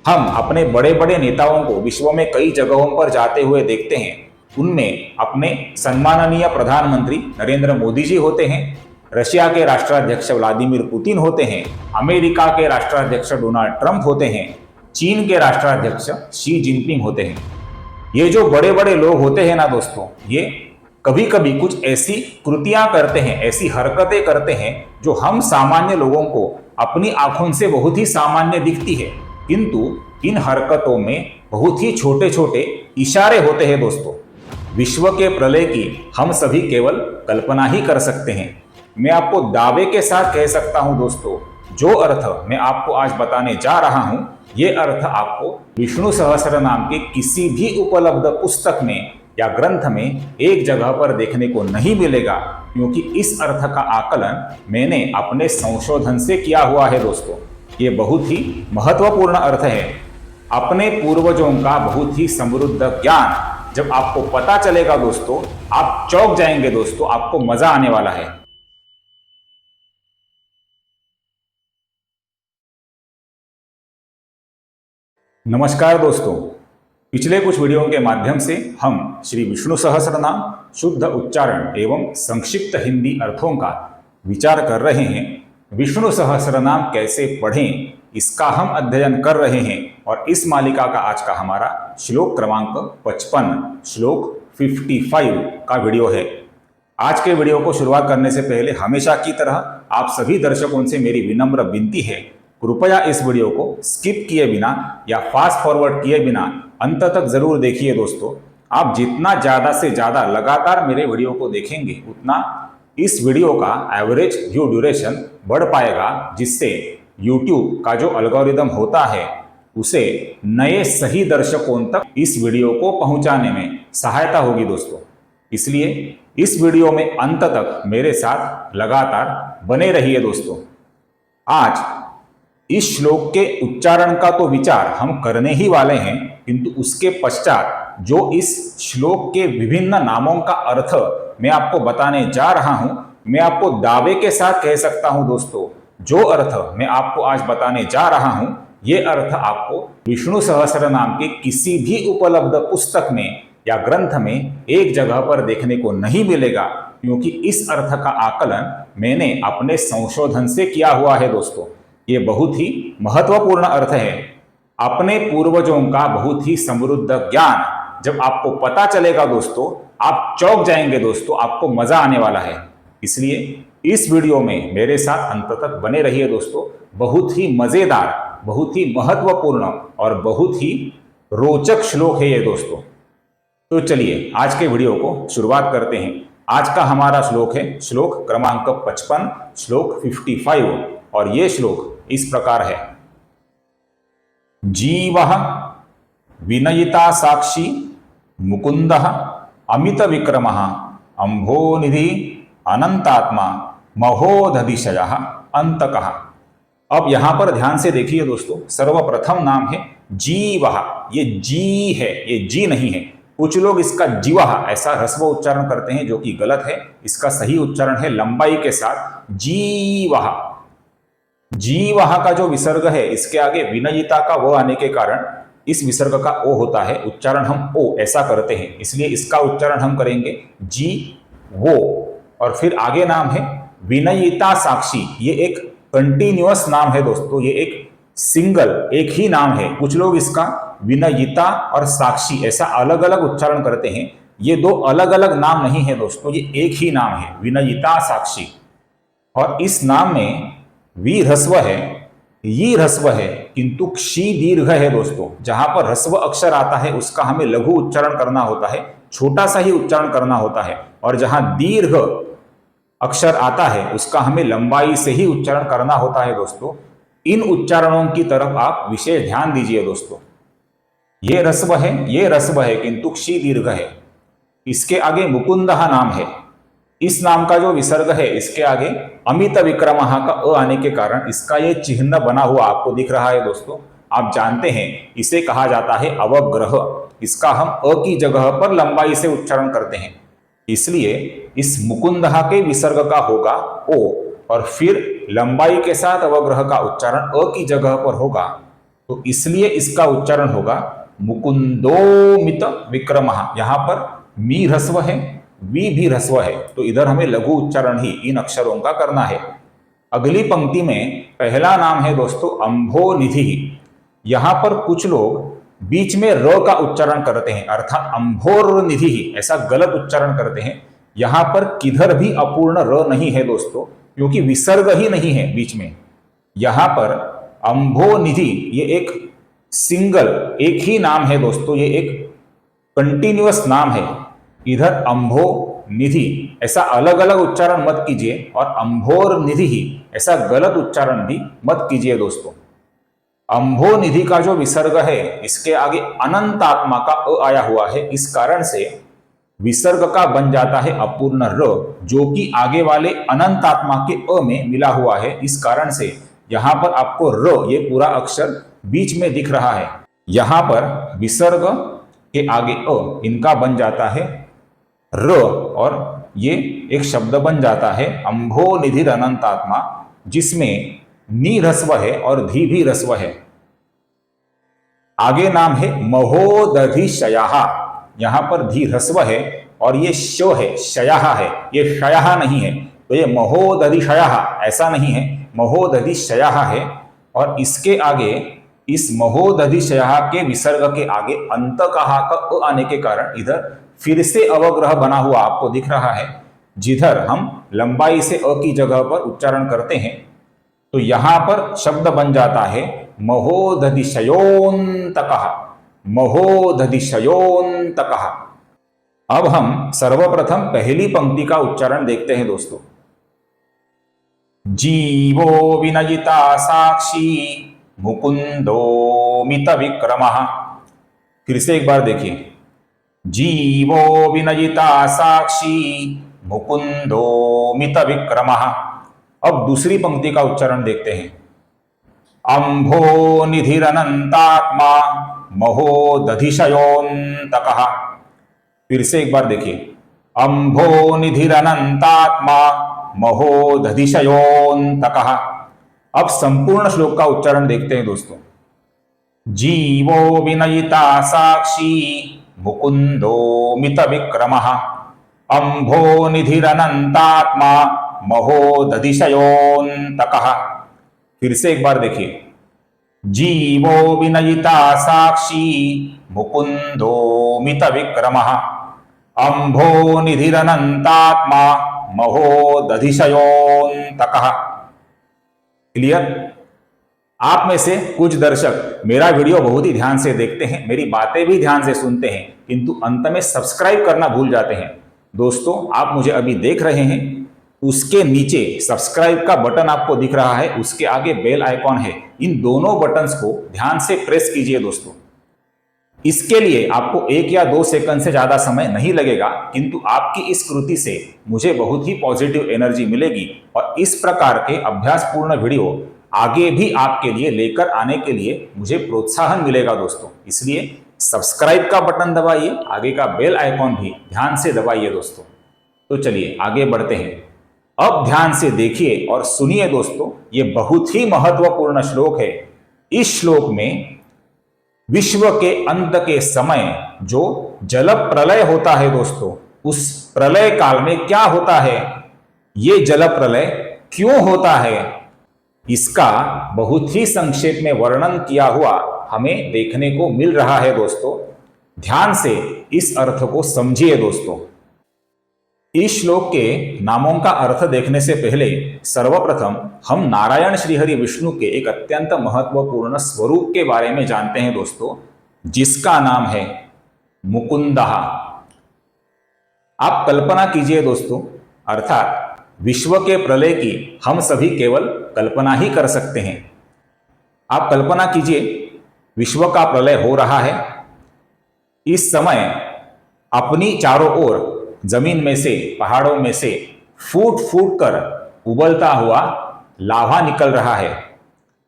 हम अपने बड़े बड़े नेताओं को विश्व में कई जगहों पर जाते हुए देखते हैं। उनमें अपने सम्माननीय प्रधानमंत्री नरेंद्र मोदी जी होते हैं, रशिया के राष्ट्राध्यक्ष व्लादिमीर पुतिन होते हैं, अमेरिका के राष्ट्राध्यक्ष डोनाल्ड ट्रंप होते हैं, चीन के राष्ट्राध्यक्ष शी जिनपिंग होते हैं। ये जो बड़े बड़े लोग होते हैं ना दोस्तों, ये कभी कभी कुछ ऐसी कृतियां करते हैं, ऐसी हरकतें करते हैं जो हम सामान्य लोगों को अपनी आंखों से बहुत ही सामान्य दिखती है, किंतु इन हरकतों में बहुत ही छोटे छोटे इशारे होते हैं दोस्तों। विश्व के प्रलय की हम सभी केवल कल्पना ही कर सकते हैं। मैं आपको दावे के साथ कह सकता हूं दोस्तों, जो अर्थ मैं आपको आज बताने जा रहा हूं, ये अर्थ आपको विष्णु सहस्त्रनाम के किसी भी उपलब्ध पुस्तक में या ग्रंथ में एक जगह पर देखने को नहीं मिलेगा, क्योंकि इस अर्थ का आकलन मैंने अपने संशोधन से किया हुआ है दोस्तों। ये बहुत ही महत्वपूर्ण अर्थ है। अपने पूर्वजों का बहुत ही समृद्ध ज्ञान जब आपको पता चलेगा दोस्तों, आप चौंक जाएंगे दोस्तों, आपको मजा आने वाला है। नमस्कार दोस्तों, पिछले कुछ वीडियो के माध्यम से हम श्री विष्णु सहस्त्रनाम शुद्ध उच्चारण एवं संक्षिप्त हिंदी अर्थों का विचार कर रहे हैं। विष्णु सहस्त्रनाम कैसे पढ़ें, इसका हम अध्ययन कर रहे हैं और इस मालिका का आज का हमारा श्लोक क्रमांक 55 श्लोक 55 का वीडियो है। आज के वीडियो को शुरुआत करने से पहले हमेशा की तरह आप सभी दर्शकों से मेरी विनम्र विनती है, कृपया इस वीडियो को स्किप किए बिना या फास्ट फॉरवर्ड किए बिना अंत तक जरूर देखिए दोस्तों। आप जितना ज़्यादा से ज़्यादा लगातार मेरे वीडियो को देखेंगे, उतना इस वीडियो का एवरेज व्यू ड्यूरेशन बढ़ पाएगा, जिससे YouTube का जो एल्गोरिदम होता है उसे नए सही दर्शकों तक इस वीडियो को पहुंचाने में सहायता होगी दोस्तों। इसलिए इस वीडियो में अंत तक मेरे साथ लगातार बने रहिए दोस्तों। आज इस श्लोक के उच्चारण का तो विचार हम करने ही वाले हैं, किंतु उसके पश्चात जो इस श्लोक के विभिन्न नामों का अर्थ मैं आपको बताने जा रहा हूं, मैं आपको दावे के साथ कह सकता हूं दोस्तों, जो अर्थ मैं आपको आज बताने जा रहा हूं, ये अर्थ आपको विष्णु सहस्त्रनाम के किसी भी उपलब्ध पुस्तक में या ग्रंथ में एक जगह पर देखने को नहीं मिलेगा, क्योंकि इस अर्थ का आकलन मैंने अपने संशोधन से किया हुआ है दोस्तों। ये बहुत ही महत्वपूर्ण अर्थ है। अपने पूर्वजों का बहुत ही समृद्ध ज्ञान जब आपको पता चलेगा दोस्तों, आप चौंक जाएंगे दोस्तों, आपको मजा आने वाला है। इसलिए इस वीडियो में मेरे साथ अंत तक बने रहिए दोस्तों। बहुत ही मजेदार, बहुत ही महत्वपूर्ण और बहुत ही रोचक श्लोक है ये दोस्तों। तो चलिए आज के वीडियो को शुरुआत करते हैं। आज का हमारा श्लोक है श्लोक क्रमांक 55 श्लोक 55 और ये श्लोक इस प्रकार है। जीवः विनयिता साक्षी मुकुंदः अमित विक्रमः अम्भोनिधि अनंतात्मा महोदधिशयः अंतकः। अब यहां पर ध्यान से देखिए दोस्तों, सर्वप्रथम नाम है जीवः। ये जी है, ये जी नहीं है। कुछ लोग इसका जीवः ऐसा ह्रस्व उच्चारण करते हैं, जो कि गलत है। इसका सही उच्चारण है लंबाई के साथ जीवः। जीवः का जो विसर्ग है, इसके आगे विनयिता का वो आने के कारण इस विसर्ग का ओ होता है। उच्चारण हम ओ ऐसा करते हैं, इसलिए इसका उच्चारण हम करेंगे जी वो। और फिर आगे नाम है विनयिता साक्षी। ये एक कंटिन्यूअस नाम है दोस्तों, ये एक सिंगल एक ही नाम है। कुछ लोग इसका विनयिता और साक्षी ऐसा अलग अलग उच्चारण करते हैं। ये दो अलग अलग नाम नहीं है दोस्तों, ये एक ही नाम है, विनयिता साक्षी। और इस नाम में वी ह्रस्व है, ये ह्रस्व है, किंतु क्षी दीर्घ है दोस्तों। जहां पर ह्रस्व अक्षर आता है उसका हमें लघु उच्चारण करना होता है, छोटा सा ही उच्चारण करना होता है। और जहां दीर्घ अक्षर आता है उसका हमें लंबाई से ही उच्चारण करना होता है दोस्तों। इन उच्चारणों की तरफ आप विशेष ध्यान दीजिए दोस्तों। ये ह्रस्व है, ये ह्रस्व है, किंतु क्षी दीर्घ है। इसके आगे मुकुंदः नाम है। इस नाम का जो विसर्ग है, इसके आगे अमित विक्रमः का अ आने के कारण इसका ये चिन्ह बना हुआ आपको दिख रहा है दोस्तों। आप जानते हैं इसे कहा जाता है अवग्रह। इसका हम अ की जगह पर लंबाई से उच्चारण करते हैं, इसलिए इस मुकुंदः के विसर्ग का होगा ओ और फिर लंबाई के साथ अवग्रह का उच्चारण अ की जगह पर होगा तो इसलिए इसका उच्चारण होगा मुकुंदोमित विक्रमः। यहां पर मी ह्रस्व है, वी भी ह्रस्व है, तो इधर हमें लघु उच्चारण ही इन अक्षरों का करना है। अगली पंक्ति में पहला नाम है दोस्तों अंभोनिधि। यहां पर कुछ लोग बीच में र का उच्चारण करते हैं, अर्थात अंभोर निधि, ऐसा गलत उच्चारण करते हैं। यहां पर किधर भी अपूर्ण र नहीं है दोस्तों, क्योंकि विसर्ग ही नहीं है बीच में। यहां पर अंभोनिधि ये एक सिंगल, एक ही नाम है दोस्तों, ये एक कंटिन्यूअस नाम है। इधर अंभो निधि ऐसा अलग अलग उच्चारण मत कीजिए, और अंभोर निधि ही ऐसा गलत उच्चारण भी मत कीजिए दोस्तों। अंभो निधि का जो विसर्ग है, इसके आगे अनंत आत्मा का अ आया हुआ है, इस कारण से विसर्ग का बन जाता है अपूर्ण र, जो कि आगे वाले अनंत आत्मा के अ में मिला हुआ है। इस कारण से यहां पर आपको र ये पूरा अक्षर बीच में दिख रहा है। यहां पर विसर्ग के आगे अ इनका बन जाता है र, और ये एक शब्द बन जाता है अंभो निधिर अनंत आत्मा, जिसमें नी ह्रस्व है और धी भी ह्रस्व है। आगे नाम है महोदधिशयः। यहां पर धी ह्रस्व है और ये श है, शयः है, ये शयः नहीं है, तो ये महोदधिशयः ऐसा नहीं है, महोदधिशयः है। और इसके आगे, इस महोदधिशयः के विसर्ग के आगे अंतकहा का अ आने के कारण इधर फिर से अवग्रह बना हुआ आपको दिख रहा है। जिधर हम लंबाई से अ की जगह पर उच्चारण करते हैं, तो यहां पर शब्द बन जाता है महोदधिशयोन्तकः, महोदधिशयोन्तकः। अब हम सर्वप्रथम पहली पंक्ति का उच्चारण देखते हैं दोस्तों। जीवो विनयिता साक्षी मुकुंदो मित विक्रमः। फिर से एक बार देखिए, जीवो विनयिता साक्षी मुकुंदो मित विक्रमः। अब दूसरी पंक्ति का उच्चारण देखते हैं। अंभो निधिरनंतात्मा महोदधिशयोन्तकः। फिर से एक बार देखिए, अंभो निधिरनंतात्मा महोदधिशयोन्तकः। अब संपूर्ण श्लोक का उच्चारण देखते हैं दोस्तों। जीवो विनयिता साक्षी मुकुंदो मित विक्रमः अंभो निधिरनंतात्मा महोदधिशयोन्तकः। फिर से एक बार देखिए, जीवो विनयिता साक्षी मुकुंदो मित विक्रमः अंभो निधिरनंतात्मा महोदधिशयोन्तकः। क्लियर? आप में से कुछ दर्शक मेरा वीडियो बहुत ही ध्यान से देखते हैं, मेरी बातें भी ध्यान से सुनते हैं, किंतु अंत में सब्सक्राइब करना भूल जाते हैं। दोस्तों, आप मुझे अभी देख रहे हैं, उसके नीचे सब्सक्राइब का बटन आपको दिख रहा है, उसके आगे बेल आइकॉन है। इन दोनों बटन्स को ध्यान से प्रेस कीजिए दोस्तों। इसके लिए आपको 1 या 2 सेकंड से ज्यादा समय नहीं लगेगा, किंतु आपकी इस कृति से मुझे बहुत ही पॉजिटिव एनर्जी मिलेगी, और इस प्रकार के अभ्यासपूर्ण वीडियो आगे भी आपके लिए लेकर आने के लिए मुझे प्रोत्साहन मिलेगा दोस्तों। इसलिए सब्सक्राइब का बटन दबाइए, आगे का बेल आइकॉन भी ध्यान से दबाइए दोस्तों। तो चलिए आगे बढ़ते हैं। अब ध्यान से देखिए और सुनिए दोस्तों, ये बहुत ही महत्वपूर्ण श्लोक है। इस श्लोक में विश्व के अंत के समय जो जल प्रलय होता है दोस्तों, उस प्रलय काल में क्या होता है, ये जल प्रलय क्यों होता है, इसका बहुत ही संक्षेप में वर्णन किया हुआ हमें देखने को मिल रहा है दोस्तों। ध्यान से इस अर्थ को समझिए दोस्तों। इस श्लोक के नामों का अर्थ देखने से पहले सर्वप्रथम हम नारायण श्रीहरि विष्णु के एक अत्यंत महत्वपूर्ण स्वरूप के बारे में जानते हैं दोस्तों, जिसका नाम है मुकुंदः। आप कल्पना कीजिए दोस्तों, अर्थात विश्व के प्रलय की हम सभी केवल कल्पना ही कर सकते हैं। आप कल्पना कीजिए, विश्व का प्रलय हो रहा है। इस समय अपनी चारों ओर जमीन में से, पहाड़ों में से फूट फूट कर उबलता हुआ लावा निकल रहा है,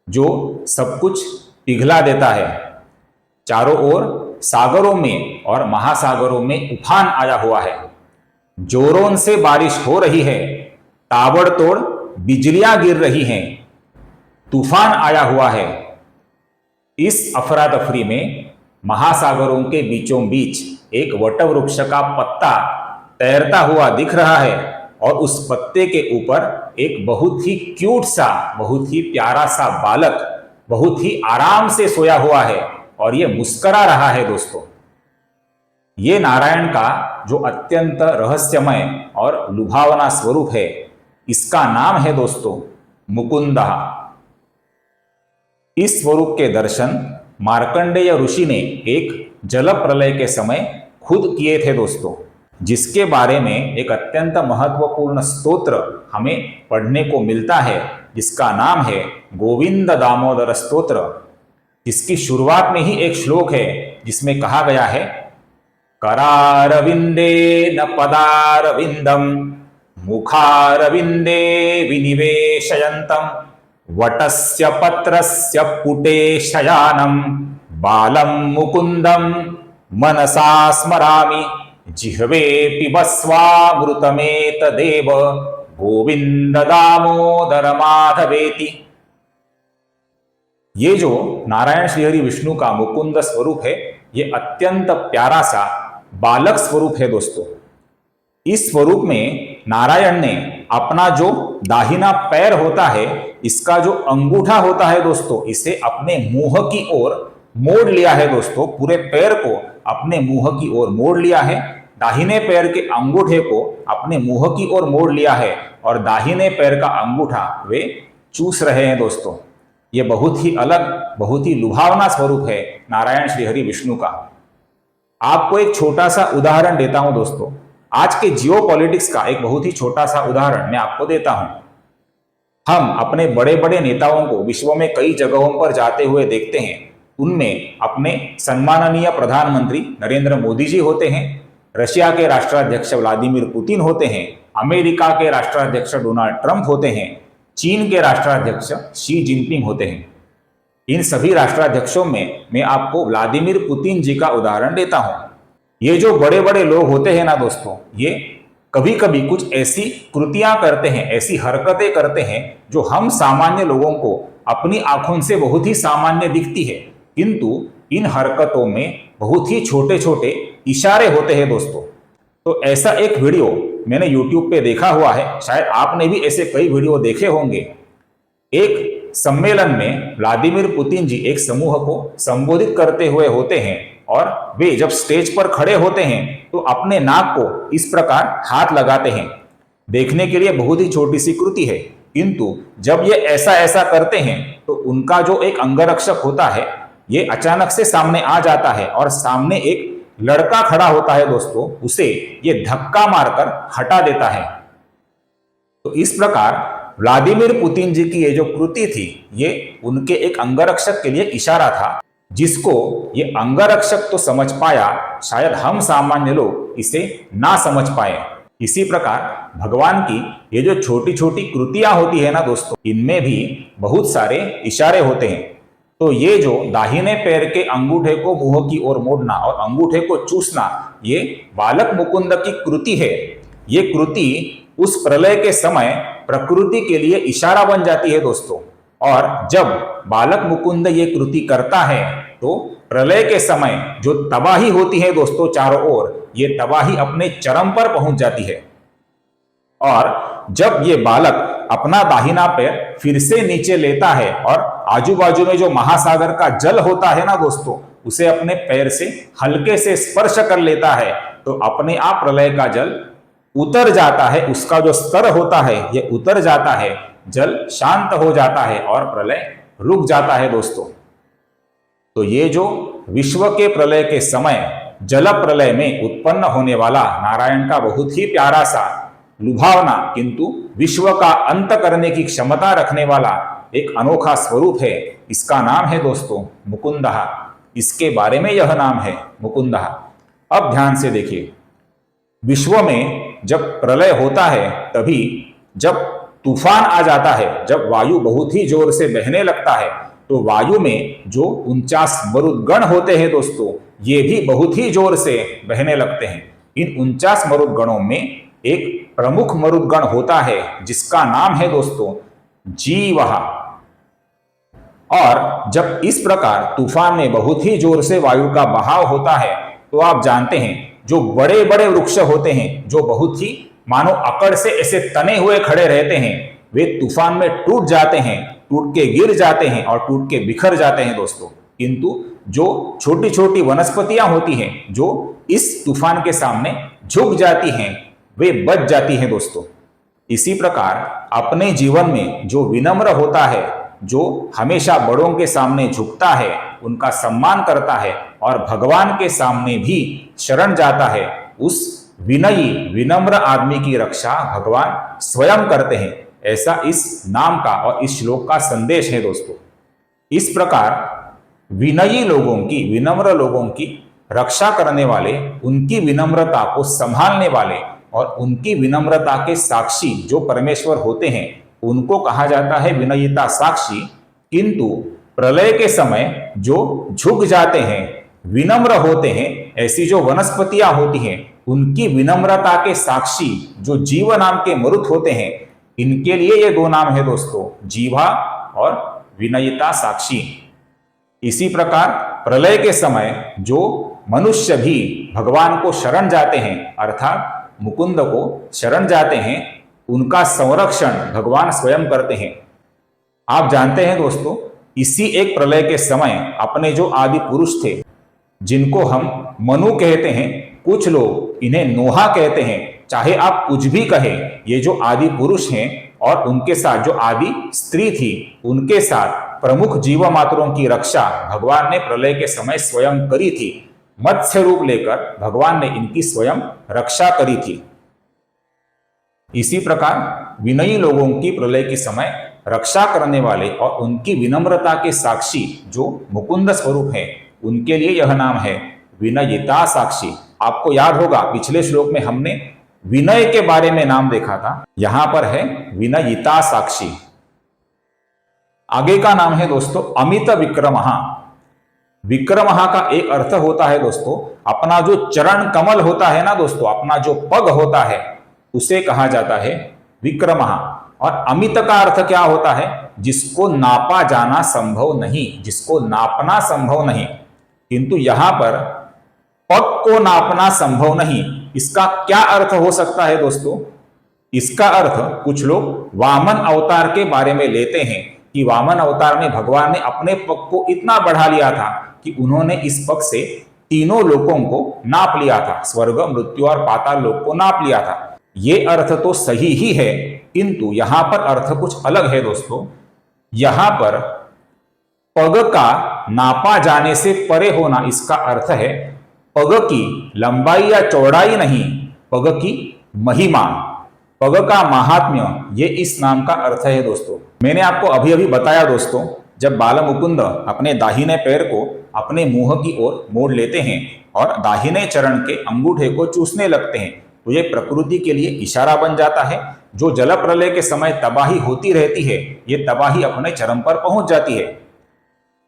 जो सब कुछ पिघला देता है। चारों ओर सागरों में और महासागरों में उफान आया हुआ है, जोरों से बारिश हो रही है, ताबड़तोड़ बिजलियां गिर रही हैं, तूफान आया हुआ है। इस अफरा तफरी में महासागरों के बीचों बीच एक वटवृक्ष का पत्ता तैरता हुआ दिख रहा है और उस पत्ते के ऊपर एक बहुत ही क्यूट सा, बहुत ही प्यारा सा बालक बहुत ही आराम से सोया हुआ है और ये मुस्करा रहा है दोस्तों। ये नारायण का जो अत्यंत रहस्यमय और लुभावना स्वरूप है, इसका नाम है दोस्तों मुकुंदः। इस स्वरूप के दर्शन मार्कंडेय ऋषि ने एक जल प्रलय के समय खुद किए थे दोस्तों, जिसके बारे में एक अत्यंत महत्वपूर्ण स्तोत्र हमें पढ़ने को मिलता है, जिसका नाम है गोविंद दामोदर स्तोत्र। जिसकी शुरुआत में ही एक श्लोक है जिसमें कहा गया है, करारविंदे न पदारविंदम मुखारविंदे विनिवेशयन्तम वटस्य पत्रस्य पुटे शयानं बालं मुकुंदम मनसा स्मरामि जिह्वे पिबस्वामृतमेतदेव गोविंद दामोदर माधवेति। ये जो नारायण श्रीहरि विष्णु का मुकुंद स्वरूप है, ये अत्यंत प्यारा सा बालक स्वरूप है दोस्तों। इस स्वरूप में नारायण ने अपना जो दाहिना पैर होता है, इसका जो अंगूठा होता है दोस्तों, इसे अपने मुंह की ओर मोड़ लिया है दोस्तों। पूरे पैर को अपने मुंह की ओर मोड़ लिया है, दाहिने पैर के अंगूठे को अपने मुंह की ओर मोड़ लिया है और दाहिने पैर का अंगूठा वे चूस रहे हैं दोस्तों। ये बहुत ही अलग, बहुत ही लुभावना स्वरूप है नारायण श्रीहरि विष्णु का। आपको एक छोटा सा उदाहरण देता हूं दोस्तों। आज के जियोपॉलिटिक्स का एक बहुत ही छोटा सा उदाहरण मैं आपको देता हूं। हम अपने बड़े बड़े नेताओं को विश्व में कई जगहों पर जाते हुए देखते हैं। उनमें अपने सम्माननीय प्रधानमंत्री नरेंद्र मोदी जी होते हैं, रशिया के राष्ट्राध्यक्ष व्लादिमीर पुतिन होते हैं, अमेरिका के राष्ट्राध्यक्ष डोनाल्ड ट्रंप होते हैं, चीन के राष्ट्राध्यक्ष शी जिनपिंग होते हैं। इन सभी राष्ट्राध्यक्षों में मैं आपको व्लादिमीर पुतिन जी का उदाहरण देता हूं। ये जो बड़े बड़े लोग होते हैं ना दोस्तों, ये कभी कभी कुछ ऐसी कृतियां करते हैं, ऐसी हरकतें करते हैं जो हम सामान्य लोगों को अपनी आंखों से बहुत ही सामान्य दिखती है, किंतु इन हरकतों में बहुत ही छोटे छोटे इशारे होते हैं दोस्तों। तो ऐसा एक वीडियो मैंने YouTube पे देखा हुआ है, शायद आपने भी ऐसे कई वीडियो देखे होंगे। एक सम्मेलन में व्लादिमीर पुतिन जी एक समूह को संबोधित करते हुए होते हैं और वे जब स्टेज पर खड़े होते हैं तो अपने नाक को इस प्रकार हाथ लगाते हैं। देखने के लिए बहुत ही छोटी सी कृति है, किंतु जब ये ऐसा ऐसा करते हैं तो उनका जो एक अंगरक्षक होता है, ये अचानक से सामने आ जाता है और सामने एक लड़का खड़ा होता है दोस्तों, उसे ये धक्का मारकर हटा देता है। तो इस प्रकार व्लादिमीर पुतिन जी की ये जो कृति थी, ये उनके एक अंगरक्षक के लिए इशारा था, जिसको ये अंगरक्षक तो समझ पाया, शायद हम सामान्य लोग इसे ना समझ पाए। इसी प्रकार भगवान की ये जो छोटी छोटी कृतियां होती है ना दोस्तों, इनमें भी बहुत सारे इशारे होते हैं। तो ये जो दाहिने पैर के अंगूठे को मुंह की ओर मोड़ना और अंगूठे को चूसना, ये बालक मुकुंद की कृति है। ये कृति उस प्रलय के समय प्रकृति के लिए इशारा बन जाती है दोस्तों। और जब बालक मुकुंद ये कृति करता है तो प्रलय के समय जो तबाही होती है दोस्तों चारों ओर, ये तबाही अपने चरम पर पहुंच जाती है। और जब ये बालक अपना दाहिना पैर फिर से नीचे लेता है और आजू बाजू में जो महासागर का जल होता है ना दोस्तों, उसे अपने पैर से हल्के से स्पर्श कर लेता है, तो अपने आप प्रलय का जल उतर जाता है। उसका जो स्तर होता है ये उतर जाता है, जल शांत हो जाता है और प्रलय रुक जाता है दोस्तों। तो ये जो विश्व के प्रलय के समय जल प्रलय में उत्पन्न होने वाला नारायण का बहुत ही प्यारा सा, लुभावना, किंतु विश्व का अंत करने की क्षमता रखने वाला एक अनोखा स्वरूप है, इसका नाम है दोस्तों मुकुंदः। इसके बारे में यह नाम है मुकुंदः। अब ध्यान से देखिए, विश्व में जब प्रलय होता है, तभी जब तूफान आ जाता है, जब वायु बहुत ही जोर से बहने लगता है, तो वायु में जो 49 मरुदगण होते हैं दोस्तों, ये भी बहुत ही जोर से बहने लगते हैं। इन 49 मरुदगणों में एक प्रमुख मरुदगण होता है जिसका नाम है दोस्तों जीवः। और जब इस प्रकार तूफान में बहुत ही जोर से वायु का बहाव होता है तो आप जानते हैं जो बड़े बड़े वृक्ष होते हैं, जो बहुत ही मानो अकड़ से ऐसे तने हुए खड़े रहते हैं, वे तूफान में टूट जाते हैं, टूट के गिर जाते हैं और टूट के बिखर जाते हैं दोस्तों। किंतु जो छोटी छोटी वनस्पतियां होती हैं, जो इस तूफान के सामने झुक जाती हैं, वे बच जाती हैं दोस्तों। इसी प्रकार अपने जीवन में जो विनम्र होता है, जो हमेशा बड़ों के सामने झुकता है, उनका सम्मान करता है और भगवान के सामने भी शरण जाता है, उस विनयी विनम्र आदमी की रक्षा भगवान स्वयं करते हैं। ऐसा इस नाम का और इस श्लोक का संदेश है दोस्तों। इस प्रकार विनयी लोगों की, विनम्र लोगों की रक्षा करने वाले, उनकी विनम्रता को संभालने वाले और उनकी विनम्रता के साक्षी जो परमेश्वर होते हैं, उनको कहा जाता है विनयिता साक्षी। किंतु प्रलय के समय जो झुक जाते हैं, विनम्र होते हैं, ऐसी जो वनस्पतियां होती हैं, उनकी विनम्रता के साक्षी जो जीव नाम के मरुत होते हैं, इनके लिए ये दो नाम है दोस्तों, जीवा और विनयिता साक्षी। इसी प्रकार प्रलय के समय जो मनुष्य भी भगवान को शरण जाते हैं, अर्थात मुकुंद को शरण जाते हैं, उनका संरक्षण भगवान स्वयं करते हैं। आप जानते हैं दोस्तों, इसी एक प्रलय के समय अपने जो आदि पुरुष थे, जिनको हम मनु कहते हैं, कुछ लोग इन्हें नोहा कहते हैं, चाहे आप कुछ भी कहें, ये जो आदि पुरुष हैं और उनके साथ जो आदि स्त्री थी, उनके साथ प्रमुख जीव मात्रों की रक्षा भगवान ने प्रलय के समय स्वयं करी थी। मत्स्य रूप लेकर भगवान ने इनकी स्वयं रक्षा करी थी। इसी प्रकार विनयी लोगों की प्रलय के समय रक्षा करने वाले और उनकी विनम्रता के साक्षी जो मुकुंद स्वरूप है, उनके लिए यह नाम है विनयिता साक्षी। आपको याद होगा पिछले श्लोक में हमने विनय के बारे में नाम देखा था, यहां पर है विनयिता साक्षी। आगे का नाम है दोस्तों अमित विक्रमः। विक्रमः का एक अर्थ होता है दोस्तों, अपना जो चरण कमल होता है ना दोस्तों, अपना जो पग होता है, उसे कहा जाता है विक्रमः। और अमित का अर्थ क्या होता है? जिसको नापा जाना संभव नहीं, जिसको नापना संभव नहीं। किंतु यहां पर पग को नापना संभव नहीं, इसका क्या अर्थ हो सकता है दोस्तों? इसका अर्थ कुछ लोग वामन अवतार के बारे में लेते हैं कि वामन अवतार में भगवान ने अपने पग को इतना बढ़ा लिया था कि उन्होंने इस पग से तीनों लोकों को नाप लिया था, स्वर्ग, मृत्यु और पाताल लोक को नाप लिया था। ये अर्थ तो सही ही है, किंतु यहां पर अर्थ कुछ अलग है दोस्तों। यहां पर पग का नापा जाने से परे होना, इसका अर्थ है पग की लंबाई या चौड़ाई नहीं, पग की महिमा, पग का महात्म्य, ये इस नाम का अर्थ है दोस्तों। मैंने आपको अभी अभी बताया दोस्तों, जब बाल मुकुंद अपने दाहिने पैर को अपने मुंह की ओर मोड़ लेते हैं और दाहिने चरण के अंगूठे को चूसने लगते हैं, तो ये प्रकृति के लिए इशारा बन जाता है। जो जल प्रलय के समय तबाही होती रहती है, ये तबाही अपने चरम पर पहुंच जाती है।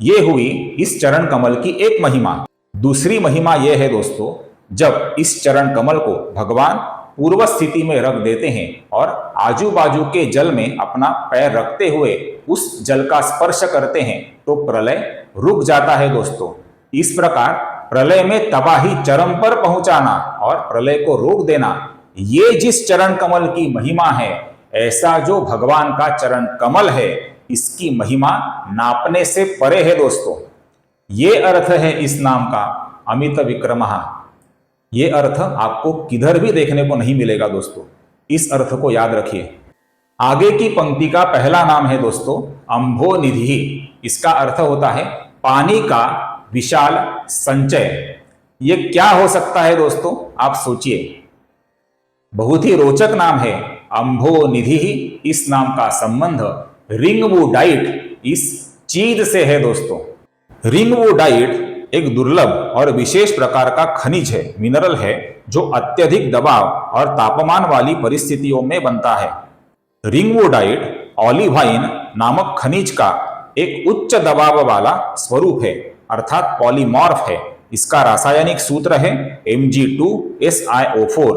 ये हुई इस चरण कमल की एक महिमा। दूसरी महिमा यह है दोस्तों, जब इस चरण कमल को भगवान पूर्व स्थिति में रख देते हैं और आजू बाजू के जल में अपना पैर रखते हुए उस जल का स्पर्श करते हैं, तो प्रलय रुक जाता है दोस्तों। इस प्रकार प्रलय में तबाही चरम पर पहुंचाना और प्रलय को रोक देना, ये जिस चरण कमल की महिमा है, ऐसा जो भगवान का चरण कमल है, इसकी महिमा नापने से परे है दोस्तों। ये अर्थ है इस नाम का अमित विक्रमः। ये अर्थ आपको किधर भी देखने को नहीं मिलेगा दोस्तों, इस अर्थ को याद रखिए। आगे की पंक्ति का पहला नाम है दोस्तों अम्भोनिधि। इसका अर्थ होता है पानी का विशाल संचय। ये क्या हो सकता है दोस्तों, आप सोचिए। बहुत ही रोचक नाम है अम्भोनिधि। इस नाम का संबंध रिंगवुडाइट इस चीज से है दोस्तों। रिंगवुडाइट एक दुर्लभ और विशेष प्रकार का खनिज है, मिनरल है, जो अत्यधिक दबाव और तापमान वाली परिस्थितियों में बनता है। रिंगवुडाइट ऑलिवाइन नामक खनिज का एक उच्च दबाव वाला स्वरूप है, अर्थात पॉलीमॉर्फ है। इसका रासायनिक सूत्र है Mg2SiO4।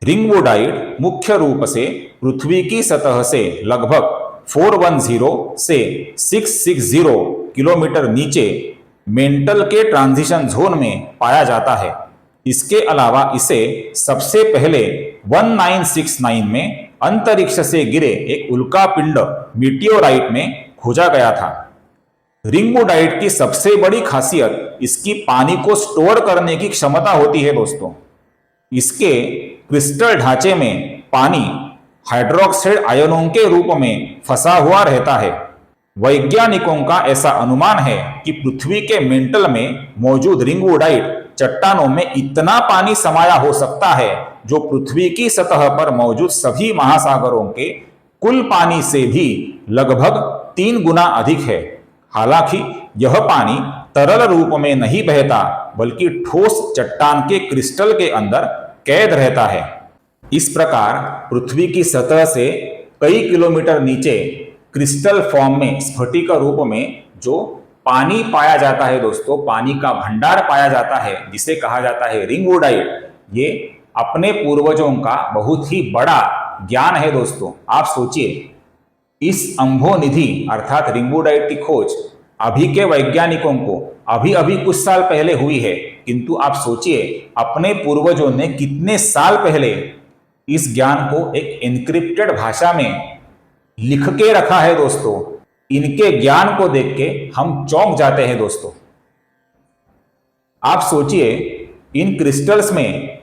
रिंगवुडाइट मुख्य रूप से पृथ्वी की सतह से लगभग 410 से 660 किलोमीटर नीचे मेंटल के ट्रांजिशन जोन में पाया जाता है। इसके अलावा इसे सबसे पहले 1969 में अंतरिक्ष से गिरे एक उल्कापिंड मीटियोराइट में खोजा गया था। रिंगवुडाइट की सबसे बड़ी खासियत इसकी पानी को स्टोर करने की क्षमता होती है दोस्तों। इसके क्रिस्टल ढांचे में पानी हाइड्रोक्साइड आयनों के रूप में फंसा हुआ रहता है। वैज्ञानिकों का ऐसा अनुमान है कि पृथ्वी के मेंटल में मौजूद रिंगवुडाइट चट्टानों में इतना पानी समाया हो सकता है जो पृथ्वी की सतह पर मौजूद सभी महासागरों के कुल पानी से भी लगभग 3 गुना अधिक है। हालांकि यह पानी तरल रूप में नहीं बहता बल्कि ठोस चट्टान के क्रिस्टल के अंदर कैद रहता है। इस प्रकार पृथ्वी की सतह से कई किलोमीटर नीचे क्रिस्टल फॉर्म में स्फटिक रूप में जो पानी पाया जाता है दोस्तों, पानी का भंडार पाया जाता है जिसे कहा जाता है रिंगवुडाइट, ये अपने पूर्वजों का बहुत ही बड़ा ज्ञान है दोस्तों। आप सोचिए, इस अम्भोनिधि अर्थात रिंगवुडाइट की खोज अभी के वैज्ञानिकों को अभी कुछ साल पहले हुई है, किंतु आप सोचिए अपने पूर्वजों ने कितने साल पहले इस ज्ञान को एक एन्क्रिप्टेड भाषा में लिख के रखा है दोस्तों। इनके ज्ञान को देख के हम चौंक जाते हैं दोस्तों। आप सोचिए, इन क्रिस्टल्स में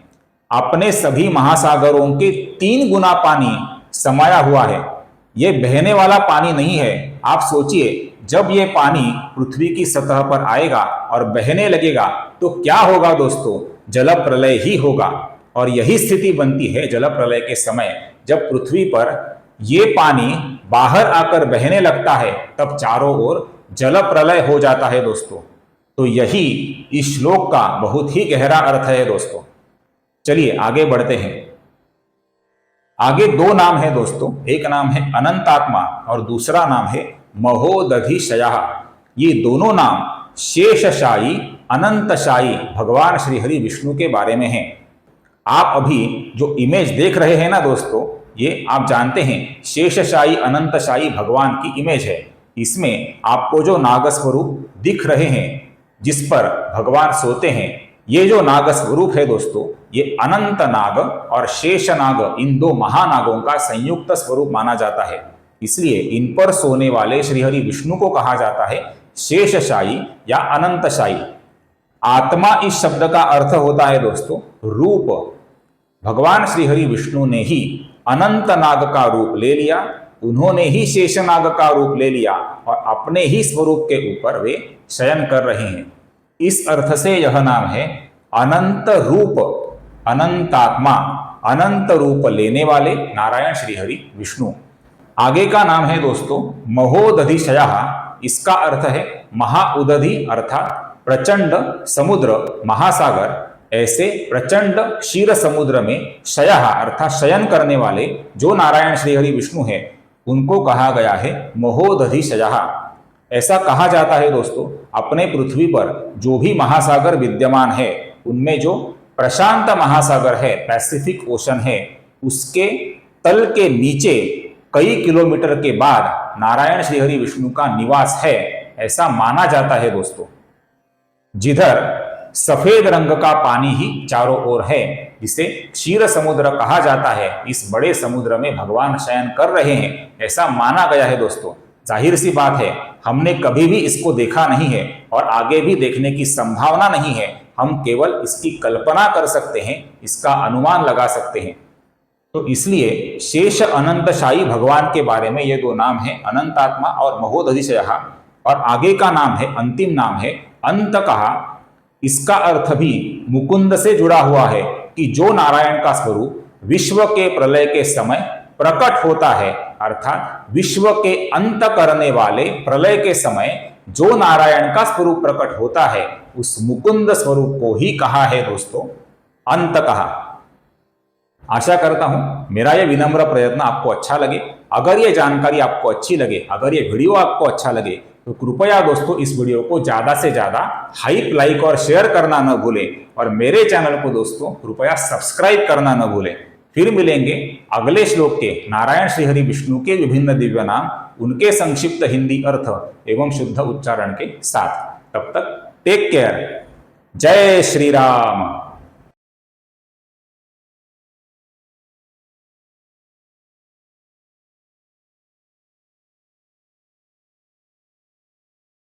अपने सभी महासागरों के 3 गुना पानी समाया हुआ है। यह बहने वाला पानी नहीं है। आप सोचिए, जब यह पानी पृथ्वी की सतह पर आएगा और बहने लगेगा तो क्या होगा दोस्तों? जल प्रलय ही होगा। और यही स्थिति बनती है जल प्रलय के समय, जब पृथ्वी पर ये पानी बाहर आकर बहने लगता है तब चारों ओर जल प्रलय हो जाता है दोस्तों। तो यही इस श्लोक का बहुत ही गहरा अर्थ है दोस्तों। चलिए आगे बढ़ते हैं। आगे 2 नाम है दोस्तों, एक नाम है अनंतात्मा और दूसरा नाम है महोदधिशयः। ये दोनों नाम शेषशायी अनंतशायी भगवान श्री हरि विष्णु के बारे में हैं। आप अभी जो इमेज देख रहे हैं ना दोस्तों, ये आप जानते हैं शेषशायी अनंतशायी भगवान की इमेज है। इसमें आपको जो नाग स्वरूप दिख रहे हैं जिस पर भगवान सोते हैं, ये जो नाग स्वरूप है दोस्तों, ये अनंत नाग और शेष नाग, इन 2 महानागों का संयुक्त स्वरूप माना जाता है। इसलिए इन पर सोने वाले श्रीहरि विष्णु को कहा जाता है शेषशायी या अनंतशायी। आत्मा इस शब्द का अर्थ होता है दोस्तों रूप। भगवान श्रीहरि विष्णु ने ही अनंत नाग का रूप ले लिया, उन्होंने ही शेषनाग का रूप ले लिया और अपने ही स्वरूप के ऊपर वे शयन कर रहे हैं। इस अर्थ से यह नाम है अनंत रूप, अनंतात्मा, अनंत रूप लेने वाले नारायण श्रीहरि विष्णु। आगे का नाम है दोस्तों महोदधिशयः। इसका अर्थ है महाउदधि अर्थात प्रचंड समुद्र, महासागर। ऐसे प्रचंड क्षीर समुद्र में शयः अर्थात शयन करने वाले जो नारायण श्रीहरि विष्णु है, उनको कहा गया है महोदधिशयः। ऐसा कहा जाता है दोस्तों, अपने पृथ्वी पर जो भी महासागर विद्यमान है उनमें जो प्रशांत महासागर है, पैसिफिक ओशन है, उसके तल के नीचे कई किलोमीटर के बाद नारायण श्रीहरि विष्णु का निवास है, ऐसा माना जाता है दोस्तों। जिधर सफेद रंग का पानी ही चारों ओर है, जिसे क्षीर समुद्र कहा जाता है, इस बड़े समुद्र में भगवान शयन कर रहे हैं, ऐसा माना गया है दोस्तों। जाहिर सी बात है, हमने कभी भी इसको देखा नहीं है और आगे भी देखने की संभावना नहीं है। हम केवल इसकी कल्पना कर सकते हैं, इसका अनुमान लगा सकते हैं। तो इसलिए शेष अनंतशायी भगवान के बारे में ये 2 नाम है, अनंतात्मा और महोदधिशयः। और आगे का नाम है, अंतिम नाम है अंतकः। इसका अर्थ भी मुकुंद से जुड़ा हुआ है कि जो नारायण का स्वरूप विश्व के प्रलय के समय प्रकट होता है, अर्थात विश्व के अंत करने वाले प्रलय के समय जो नारायण का स्वरूप प्रकट होता है, उस मुकुंद स्वरूप को ही कहा है दोस्तों अंतकः। आशा करता हूं मेरा यह विनम्र प्रयत्न आपको अच्छा लगे। अगर ये जानकारी आपको अच्छी लगे, अगर ये वीडियो आपको अच्छा लगे, तो कृपया दोस्तों इस वीडियो को ज़्यादा से ज़्यादा हाइप, लाइक और शेयर करना न भूलें और मेरे चैनल को दोस्तों कृपया सब्सक्राइब करना न भूलें। फिर मिलेंगे अगले श्लोक के नारायण श्रीहरि विष्णु के विभिन्न दिव्य नाम उनके संक्षिप्त हिंदी अर्थ एवं शुद्ध उच्चारण के साथ। तब तक टेक केयर। जय श्री राम।